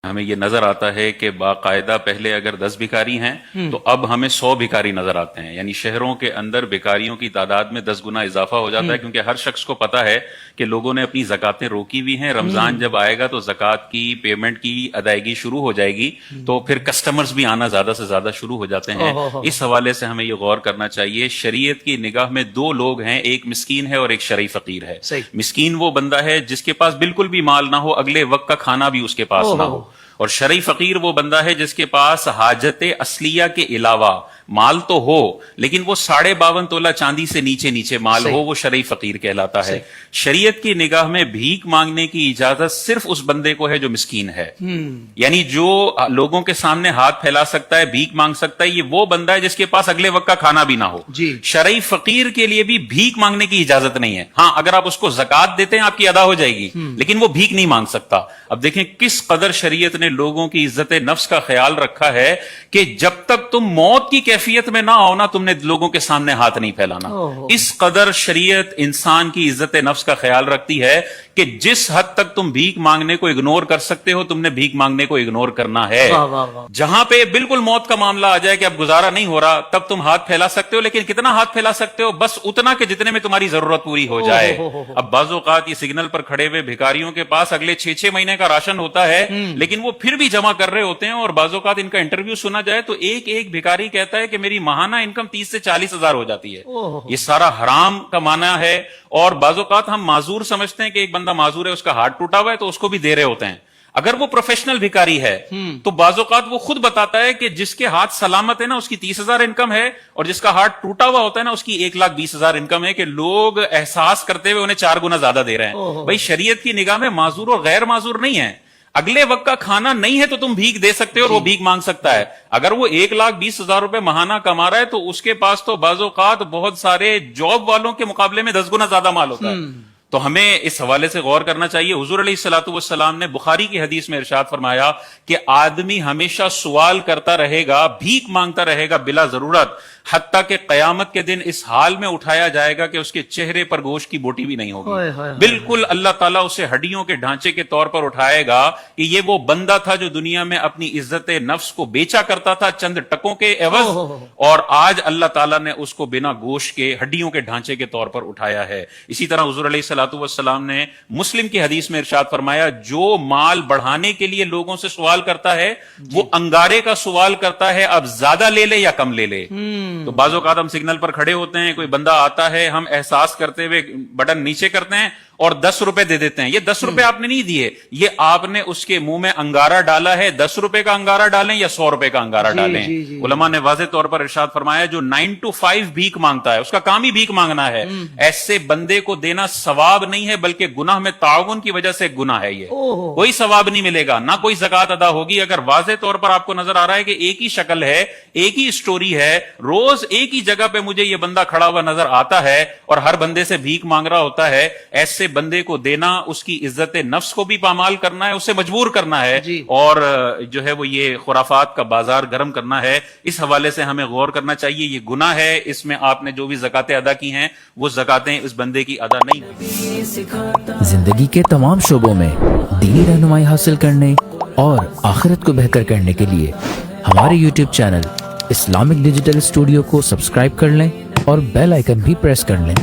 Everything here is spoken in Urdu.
ہمیں یہ نظر آتا ہے کہ باقاعدہ پہلے اگر 10 بھکاری ہیں تو اب ہمیں 100 بھکاری نظر آتے ہیں، یعنی شہروں کے اندر بھکاریوں کی تعداد میں 10 گنا اضافہ ہو جاتا ہے، کیونکہ ہر شخص کو پتا ہے کہ لوگوں نے اپنی زکاتیں روکی ہوئی ہیں، رمضان جب آئے گا تو زکات کی پیمنٹ کی ادائیگی شروع ہو جائے گی، تو پھر کسٹمرز بھی آنا زیادہ سے زیادہ شروع ہو جاتے ہیں۔ اس حوالے سے ہمیں یہ غور کرنا چاہیے، شریعت کی نگاہ میں 2 لوگ ہیں، ایک مسکین ہے اور ایک شرعی فقیر ہے۔ مسکین وہ بندہ ہے جس کے پاس بالکل بھی مال نہ ہو، اگلے وقت کا کھانا بھی اس کے پاس نہ ہو، اور شرعی فقیر وہ بندہ ہے جس کے پاس حاجت اصلیہ کے علاوہ مال تو ہو لیکن وہ 52.5 تولہ چاندی سے نیچے مال ہو، وہ شرعی فقیر کہلاتا ہے۔ شریعت کی نگاہ میں بھیک مانگنے کی اجازت صرف اس بندے کو ہے جو مسکین ہے، یعنی جو لوگوں کے سامنے ہاتھ پھیلا سکتا ہے، بھیک مانگ سکتا ہے، یہ وہ بندہ ہے جس کے پاس اگلے وقت کا کھانا بھی نہ ہو۔ شرعی فقیر کے لیے بھی بھیک مانگنے کی اجازت نہیں ہے، ہاں اگر آپ اس کو زکات دیتے ہیں آپ کی ادا ہو جائے گی، لیکن وہ بھیک نہیں مانگ سکتا۔ اب دیکھیں کس قدر شریعت نے لوگوں کی عزت نفس کا خیال رکھا ہے کہ جب تک تم موت کی کیفیت میں نہ آؤ نا، تم نے لوگوں کے سامنے ہاتھ نہیں پھیلانا۔ اس قدر شریعت انسان کی عزت نفس کا خیال رکھتی ہے کہ جس حد تک تم بھیک مانگنے کو اگنور کر سکتے ہو، تم نے بھیک مانگنے کو اگنور کرنا ہے۔ جہاں پہ بالکل موت کا معاملہ آ جائے کہ اب گزارا نہیں ہو رہا، تب تم ہاتھ پھیلا سکتے ہو، لیکن کتنا ہاتھ پھیلا سکتے ہو؟ بس اتنا کہ جتنے میں تمہاری ضرورت پوری ہو جائے۔ اب بعض اوقات یہ سگنل پر کھڑے ہوئے بھکاریوں کے پاس اگلے 6 مہینے کا راشن ہوتا ہے، لیکن وہ پھر بھی جمع کر رہے ہوتے ہیں، اور بعض اوقات ان کا انٹرویو سنا جائے تو ایک بھکاری کہتا ہے کہ میری ماہانہ انکم 30 سے 40 ہزار ہو جاتی ہے۔ یہ سارا حرام کا معنی ہے، اور بعض اوقات ہم معذور سمجھتے ہیں کہ ایک بندہ معذور ہے، اس کا ہاتھ ٹوٹا ہوا ہے تو اس کو بھی دے رہے ہوتے ہیں۔ اگر وہ پروفیشنل بھکاری ہے تو بعض اوقات وہ خود بتاتا ہے کہ جس کے ہاتھ سلامت ہے نا اس کی 30,000 انکم ہے، اور جس کا ہاتھ ٹوٹا ہوا ہوتا ہے نا اس کی 1,20,000 انکم ہے، کہ لوگ احساس کرتے ہوئے انہیں 4 گنا زیادہ دے رہے ہیں۔ بھائی شریعت کی نگاہ میں معذور اور غیر معذور نہیں ہے، اگلے وقت کا کھانا نہیں ہے تو تم بھیک دے سکتے ہو اور وہ بھیک مانگ سکتا ہے۔ اگر وہ 1,20,000 روپے ماہانہ کما رہا ہے تو اس کے پاس تو بعض اوقات بہت سارے جاب والوں کے مقابلے میں 10 گنا زیادہ مال ہوتا ہے۔ تو ہمیں اس حوالے سے غور کرنا چاہیے۔ حضور علیہ الصلوۃ والسلام نے بخاری کی حدیث میں ارشاد فرمایا کہ آدمی ہمیشہ سوال کرتا رہے گا، بھیک مانگتا رہے گا بلا ضرورت، حتیٰ کہ قیامت کے دن اس حال میں اٹھایا جائے گا کہ اس کے چہرے پر گوشت کی بوٹی بھی نہیں ہوگی۔ بالکل اللہ تعالیٰ اسے ہڈیوں کے ڈھانچے کے طور پر اٹھائے گا کہ یہ وہ بندہ تھا جو دنیا میں اپنی عزت نفس کو بیچا کرتا تھا چند ٹکوں کے عوض، اور آج اللہ تعالیٰ نے اس کو بنا گوشت کے ہڈیوں کے ڈھانچے کے طور پر اٹھایا ہے۔ اسی طرح حضور علیہ الصلوۃ والسلام نے مسلم کی حدیث میں ارشاد فرمایا، جو مال بڑھانے کے لیے لوگوں سے سوال کرتا ہے وہ انگارے کا سوال کرتا ہے، اب زیادہ لے لے یا کم لے لے۔ تو بعض اوقات ہم سگنل پر کھڑے ہوتے ہیں، کوئی بندہ آتا ہے، ہم احساس کرتے ہوئے بٹن نیچے کرتے ہیں اور 10 روپے دے دیتے ہیں۔ یہ 10 روپے آپ نے نہیں دیے، یہ آپ نے اس کے منہ میں انگارہ ڈالا ہے۔ 10 روپے کا انگارہ ڈالیں یا 100 روپے کا انگارہ ڈالیں۔ علماء نے واضح طور پر ارشاد فرمایا جو 9 to 5 بھیک مانگتا ہے، اس کا کام ہی بھیک مانگنا ہے، ایسے بندے کو دینا ثواب نہیں ہے بلکہ گناہ میں تعاون کی وجہ سے گناہ ہے، یہ کوئی ثواب نہیں ملے گا، نہ کوئی زکات ادا ہوگی۔ اگر واضح طور پر آپ کو نظر آ رہا ہے کہ ایک ہی شکل ہے، ایک ہی اسٹوری ہے، روز ایک ہی جگہ پہ مجھے یہ بندہ کھڑا ہوا نظر آتا ہے اور ہر بندے سے بھیک مانگ رہا ہوتا ہے، ایسے بندے کو دینا اس کی عزت نفس کو بھی پامال کرنا ہے، اسے مجبور کرنا ہے، اور جو ہے وہ یہ خرافات کا بازار گرم کرنا ہے۔ اس حوالے سے ہمیں غور کرنا چاہیے، یہ گناہ ہے، اس میں آپ نے جو بھی زکاتیں ادا کی ہیں وہ زکاتیں اس بندے کی ادا نہیں ہوئی۔ زندگی کے تمام شعبوں میں دینی رہنمائی حاصل کرنے اور آخرت کو بہتر کرنے کے لیے ہمارے YouTube channel Islamic digital studio کو سبسکرائب کر لیں اور بیل آئیکن بھی پریس کر لیں۔